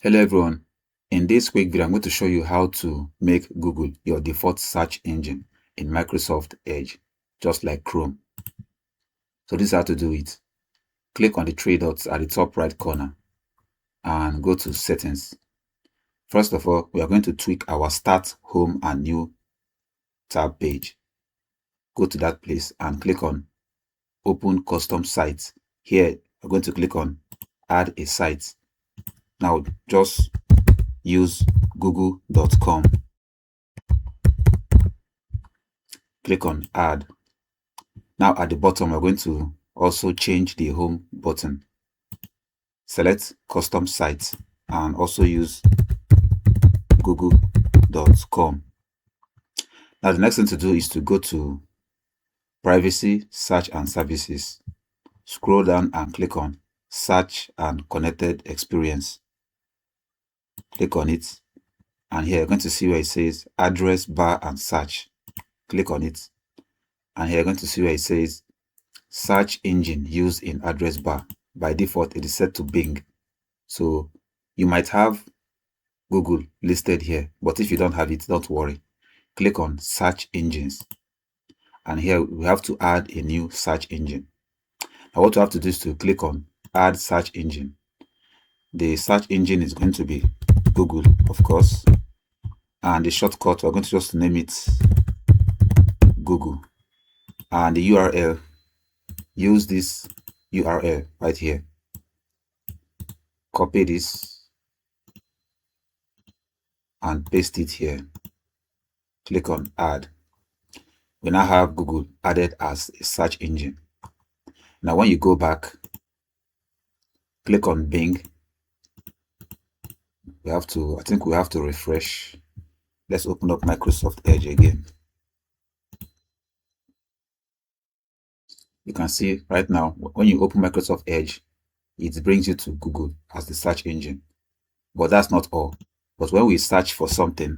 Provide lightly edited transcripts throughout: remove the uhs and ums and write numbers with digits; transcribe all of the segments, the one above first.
Hello everyone, in this quick video I'm going to show you how to make Google your default search engine in Microsoft Edge, just like Chrome. So this is how to do it. Click on the three dots at the top right corner and go to settings. First of all, we are going to tweak our start, home and new tab page. Go to that place and click on open custom sites. Here we're going to click on add a site. Now just use google.com. Click on add. Now at the bottom we're going to also change the home button. Select custom site and also use google.com. Now the next thing to do is to go to privacy, search and services. Scroll down and click on search and connected experience. Click on it and here you're going to see where it says address bar and search. Click on it and here you're going to see where it says search engine used in address bar. By default it is set to Bing, so you might have Google listed here, but if you don't have it, don't worry. Click on search engines and here we have to add a new search engine. Now what you have to do is to click on add search engine. The search engine is going to be Google, of course, and the shortcut we're going to just name it Google, and the URL, use this URL right here. Copy this and paste it here. Click on add. We now have Google added as a search engine. Now when you go back, click on Bing. I think we have to refresh. Let's open up Microsoft Edge again. You can see right now when you open Microsoft Edge, it brings you to Google as the search engine. But that's not all. But when we search for something,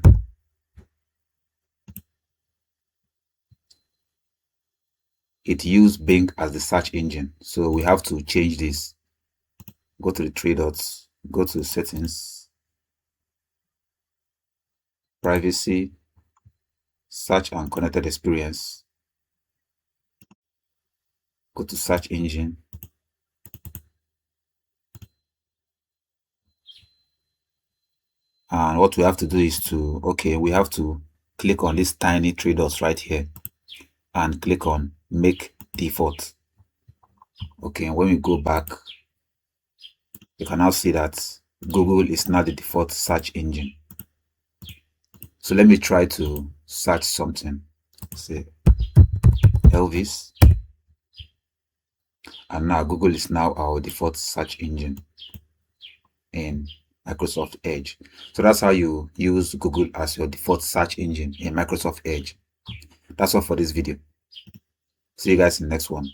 it used Bing as the search engine. So we have to change this. Go to the three dots, go to settings, privacy, search and connected experience. Go to search engine. And what we have to do is we have to click on these tiny three dots right here and click on make default. Okay, and when we go back, you can now see that Google is now the default search engine. So let me try to search something, say Elvis, and now Google is now our default search engine in Microsoft Edge. So that's how you use Google as your default search engine in Microsoft Edge. That's all for this video. See you guys in the next one.